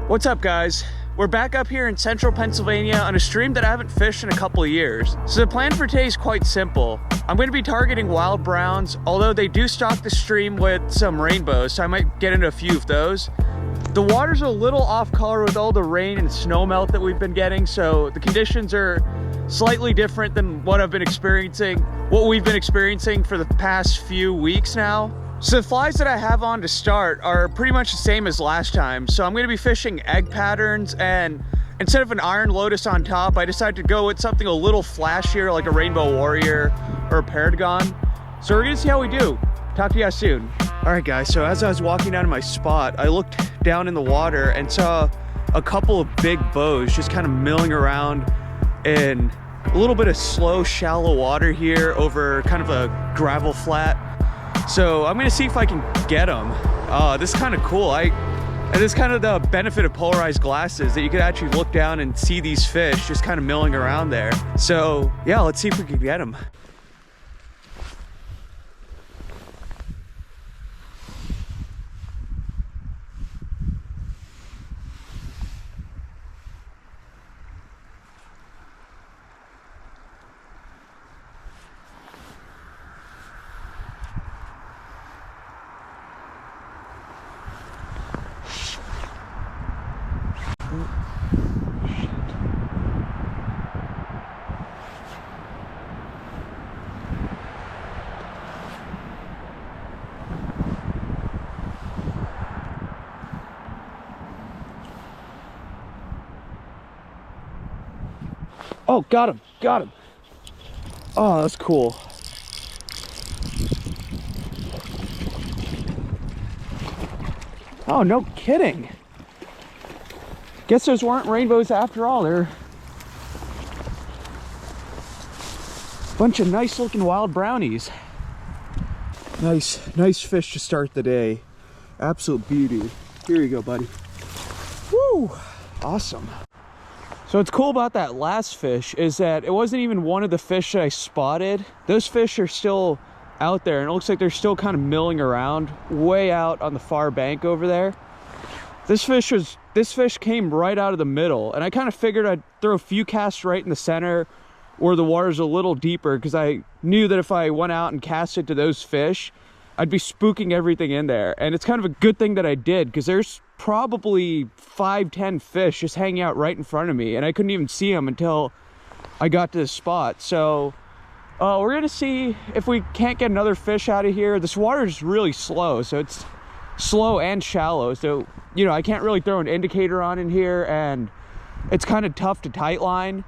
What's up, guys? We're back up here in central Pennsylvania on a stream that I haven't fished in a couple of years. So the plan for today is quite simple. I'm going to be targeting wild browns, although they do stock the stream with some rainbows, so I might get into a few of those. The water's a little off color with all the rain and snow melt that we've been getting, so the conditions are slightly different than what we've been experiencing for the past few weeks now. So the flies that I have on to start are pretty much the same as last time. So I'm going to be fishing egg patterns, and instead of an iron lotus on top, I decided to go with something a little flashier like a rainbow warrior or a paragon. So we're going to see how we do. Talk to you guys soon. All right, guys, so as I was walking down to my spot, I looked down in the water and saw a couple of big bows just kind of milling around in a little bit of slow, shallow water here over kind of a gravel flat. So I'm gonna see if I can get them. This is kind of cool. And this is kind of the benefit of polarized glasses, that you could actually look down and see these fish just kind of milling around there. So yeah, let's see if we can get them. Oh, got him, got him. Oh, that's cool. Oh, no kidding. Guess those weren't rainbows after all. They're a bunch of nice looking wild brownies. Nice fish to start the day. Absolute beauty. Here you go, buddy. Woo, awesome. So what's cool about that last fish is that it wasn't even one of the fish that I spotted. Those fish are still out there, and it looks like they're still kind of milling around way out on the far bank over there. This fish came right out of the middle, and I kind of figured I'd throw a few casts right in the center where the water's a little deeper, because I knew that if I went out and cast it to those fish, I'd be spooking everything in there. And it's kind of a good thing that I did, because there's probably 5-10 fish just hanging out right in front of me, and I couldn't even see them until I got to the spot. So we're gonna see if we can't get another fish out of here. This water is really slow, so it's slow and shallow, so you know, I can't really throw an indicator on in here, and it's kind of tough to tight line.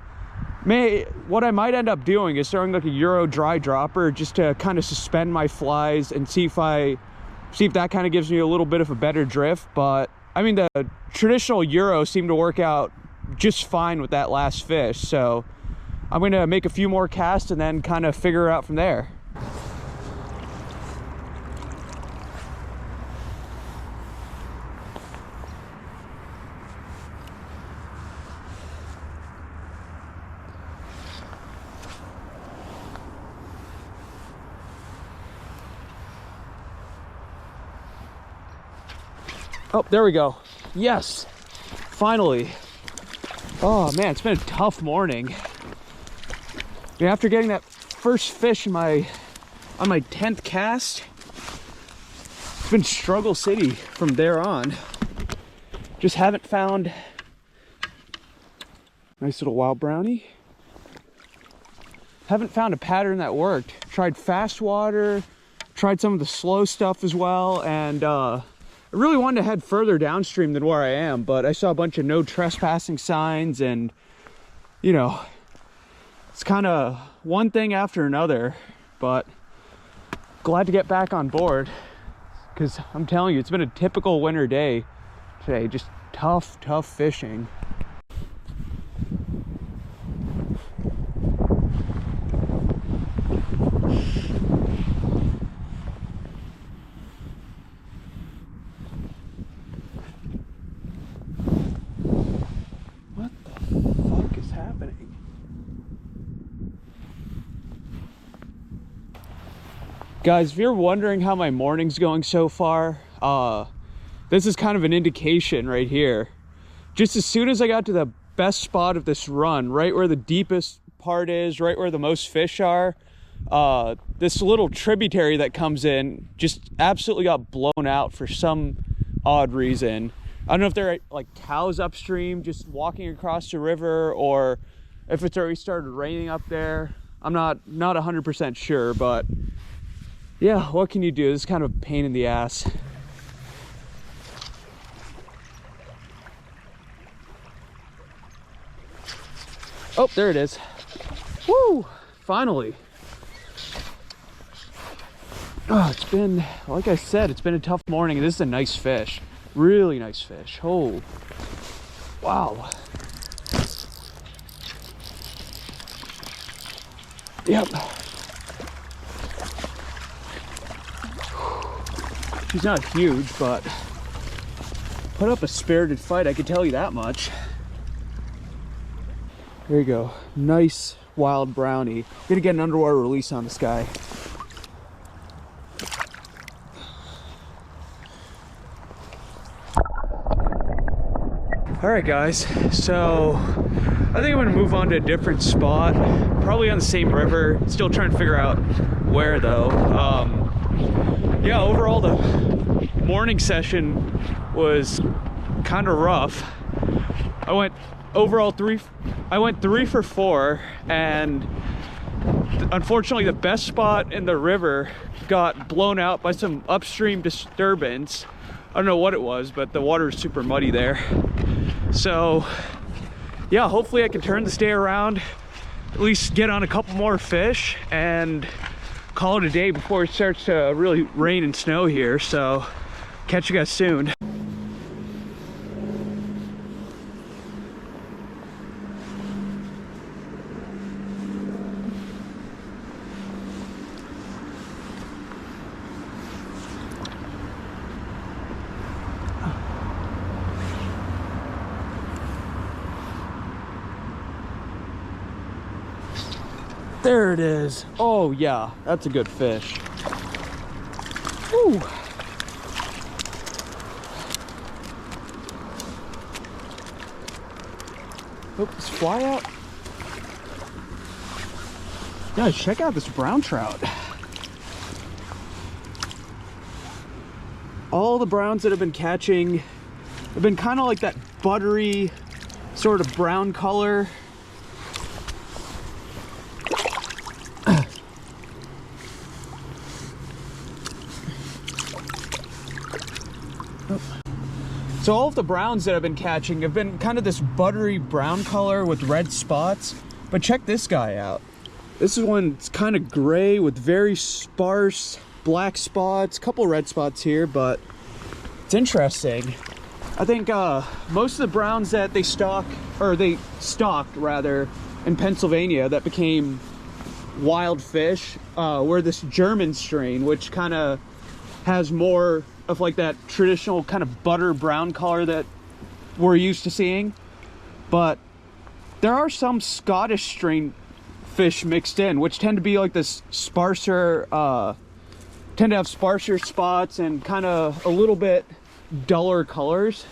What I might end up doing is throwing like a Euro dry dropper just to kind of suspend my flies and see if that kind of gives me a little bit of a better drift. But I mean, the traditional Euro seemed to work out just fine with that last fish, so I'm going to make a few more casts and then kind of figure out from there. Oh, there we go. Yes, finally. Oh man, it's been a tough morning. After getting that first fish on my 10th cast, it's been struggle city from there on. Just haven't found nice little wild brownie. Haven't found a pattern that worked. Tried fast water, tried some of the slow stuff as well, and I really wanted to head further downstream than where I am, but I saw a bunch of no trespassing signs, and you know, it's kind of one thing after another. But glad to get back on board, because I'm telling you, it's been a typical winter day today. Just tough fishing. Guys, if you're wondering how my morning's going so far, this is kind of an indication right here. just as soon as I got to the best spot of this run, right where the deepest part is, right where the most fish are, this little tributary that comes in just absolutely got blown out for some odd reason. I don't know if there are like cows upstream just walking across the river, or if it's already started raining up there. I'm not 100% sure, but yeah, what can you do? This is kind of a pain in the ass. Oh, there it is. Woo! Finally. Oh, it's been, like I said, it's been a tough morning. This is a nice fish. Really nice fish. Oh, wow. Yep. She's not huge, but put up a spirited fight, I can tell you that much. There you go. Nice wild brownie. Gonna get an underwater release on this guy. All right, guys. So I think I'm gonna move on to a different spot. Probably on the same river. Still trying to figure out where though. Yeah, overall the morning session was kind of rough. I went 3 for 4, and unfortunately the best spot in the river got blown out by some upstream disturbance. I don't know what it was, but the water is super muddy there. So yeah, hopefully I can turn this day around, at least get on a couple more fish, and call it a day before it starts to really rain and snow here. So catch you guys soon. There it is. Oh yeah, that's a good fish. Woo. Oops, fly out. Guys, check out this brown trout. All the browns that I've been catching have been kind of like that buttery sort of brown color. So all of the browns that I've been catching have been kind of this buttery brown color with red spots. But check this guy out. This is one that's kind of gray with very sparse black spots, a couple red spots here, but it's interesting. I think most of the browns that they stocked rather in Pennsylvania that became wild fish were this German strain, which kind of has more of like that traditional kind of butter brown color that we're used to seeing. But there are some Scottish strain fish mixed in, which tend to be like this sparser, tend to have sparser spots and kind of a little bit duller colors.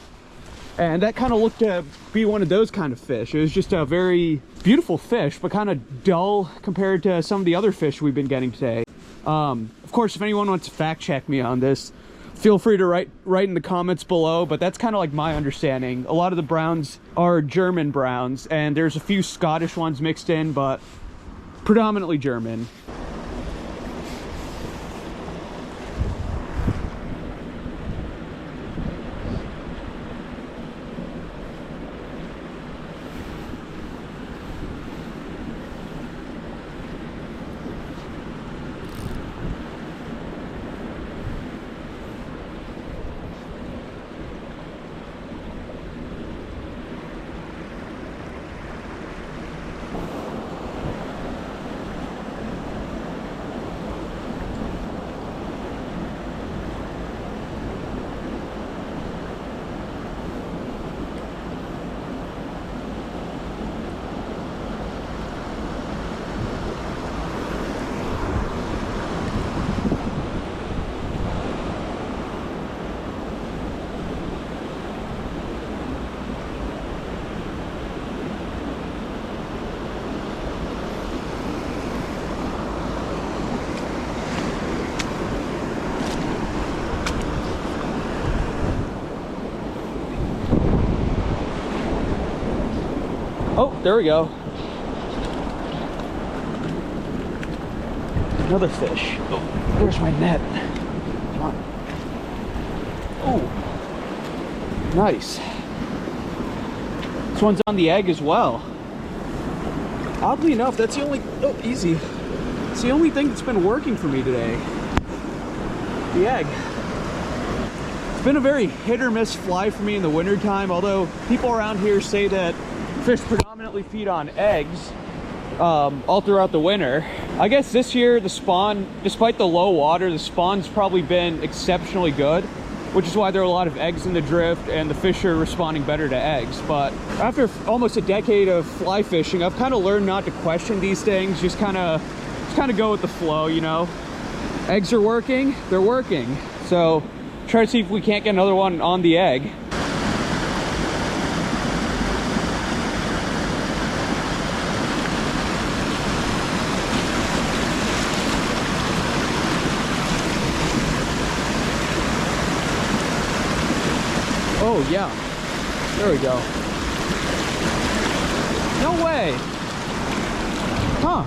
And that kind of looked to be one of those kind of fish. It was just a very beautiful fish, but kind of dull compared to some of the other fish we've been getting today. Of course, if anyone wants to fact check me on this, feel free to write in the comments below, but that's kind of like my understanding. A lot of the browns are German browns, and there's a few Scottish ones mixed in, but predominantly German. there we go. Another fish. Oh, there's my net. Come on. Oh, nice. This one's on the egg as well. Oddly enough, that's the only, oh, easy. It's the only thing that's been working for me today. The egg. It's been a very hit or miss fly for me in the wintertime, although people around here say that fish predominantly feed on eggs all throughout the winter. I guess this year the spawn, despite the low water, the spawn's probably been exceptionally good, which is why there are a lot of eggs in the drift and the fish are responding better to eggs. But after almost a decade of fly fishing, I've kind of learned not to question these things, just kind of go with the flow, you know. Eggs are working, they're working. So try to see if we can't get another one on the egg. Oh yeah, there we go. No way. Huh.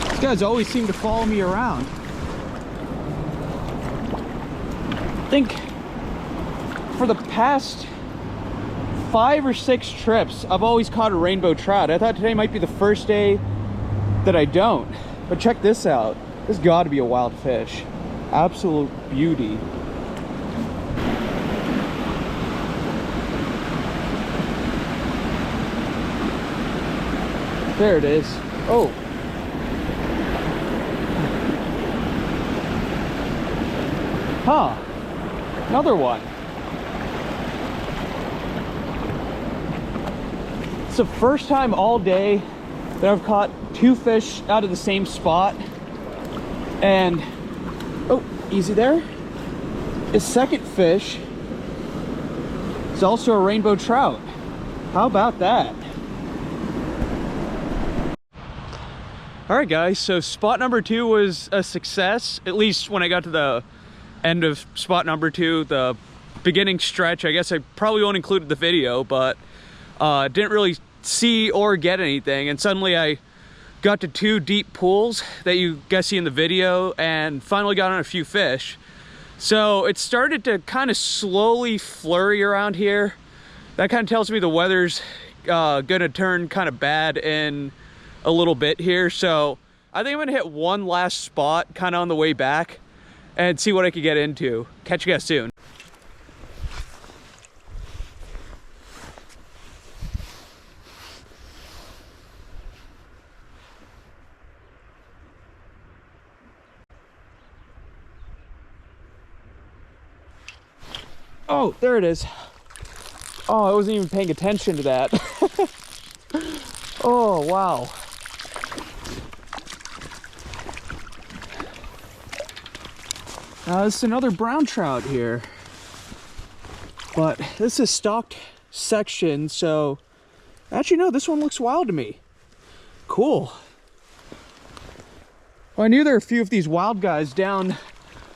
These guys always seem to follow me around. I think for the past 5 or 6 trips, I've always caught a rainbow trout. I thought today might be the first day that I don't. But check this out. This has got to be a wild fish. Absolute beauty. There it is. Oh. Huh. Another one. It's the first time all day that I've caught 2 fish out of the same spot. And, oh, easy there. His second fish is also a rainbow trout. How about that? All right, guys, so spot number 2 was a success, at least when I got to the end of spot number 2, the beginning stretch. I guess I probably won't include the video, but didn't really see or get anything. And suddenly I got to 2 deep pools that you guys see in the video and finally got on a few fish. So it started to kind of slowly flurry around here. That kind of tells me the weather's gonna turn kind of bad in a little bit here, so I think I'm gonna hit one last spot kind of on the way back and see what I could get into. Catch you guys soon. Oh, there it is. Oh, I wasn't even paying attention to that. Oh, wow. This is another brown trout here, but this is stocked section, so actually no, this one looks wild to me. Cool. Well, I knew there were a few of these wild guys down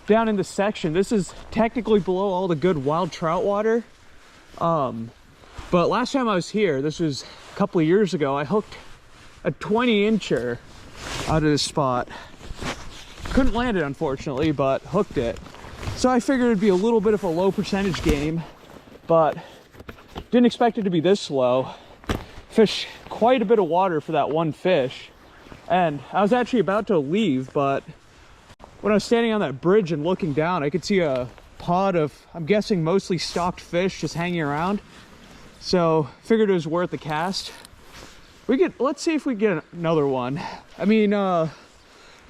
in the section. This is technically below all the good wild trout water, but last time I was here, this was a couple of years ago, I hooked a 20-incher out of this spot. Couldn't land it, unfortunately, but hooked it. So I figured it'd be a little bit of a low percentage game, but didn't expect it to be this low. Fished quite a bit of water for that one fish. And I was actually about to leave, but when I was standing on that bridge and looking down, I could see a pod of, I'm guessing, mostly stocked fish just hanging around. So figured it was worth the cast. Let's see if we get another one. I mean, I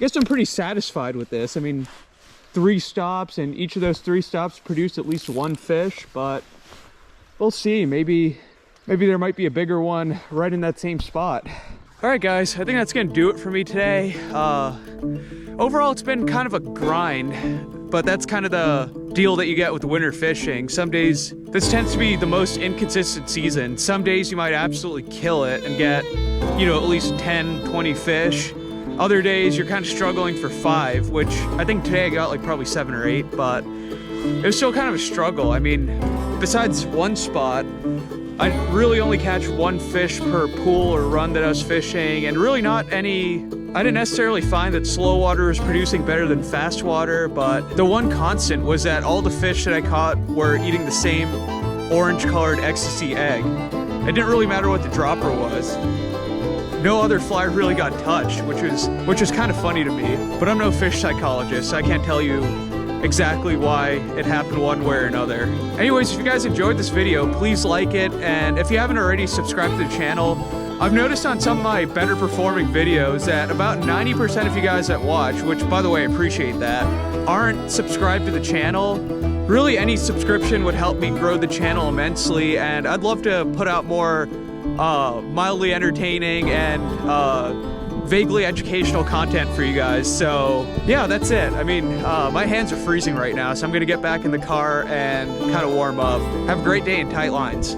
guess I'm pretty satisfied with this. I mean, 3 stops, and each of those 3 stops produced at least 1 fish, but we'll see. Maybe there might be a bigger one right in that same spot. All right, guys, I think that's gonna do it for me today. Overall, it's been kind of a grind, but that's kind of the deal that you get with winter fishing. Some days, this tends to be the most inconsistent season. Some days you might absolutely kill it and get, you know, at least 10, 20 fish. Other days you're kind of struggling for 5, which I think today I got like probably 7 or 8, but it was still kind of a struggle. I mean, besides one spot, I really only catch one fish per pool or run that I was fishing, and really not any. I didn't necessarily find that slow water was producing better than fast water, but the one constant was that all the fish that I caught were eating the same orange-colored ecstasy egg. It didn't really matter what the dropper was. No other fly really got touched, which was kind of funny to me. But I'm no fish psychologist, so I can't tell you exactly why it happened one way or another. Anyways, if you guys enjoyed this video, please like it, and if you haven't already, subscribe to the channel. I've noticed on some of my better performing videos that about 90% of you guys that watch, which by the way, I appreciate that, aren't subscribed to the channel. Really, any subscription would help me grow the channel immensely, and I'd love to put out more mildly entertaining and vaguely educational content for you guys. So yeah, that's it. I mean, my hands are freezing right now, so I'm gonna get back in the car and kind of warm up. Have a great day in tight lines.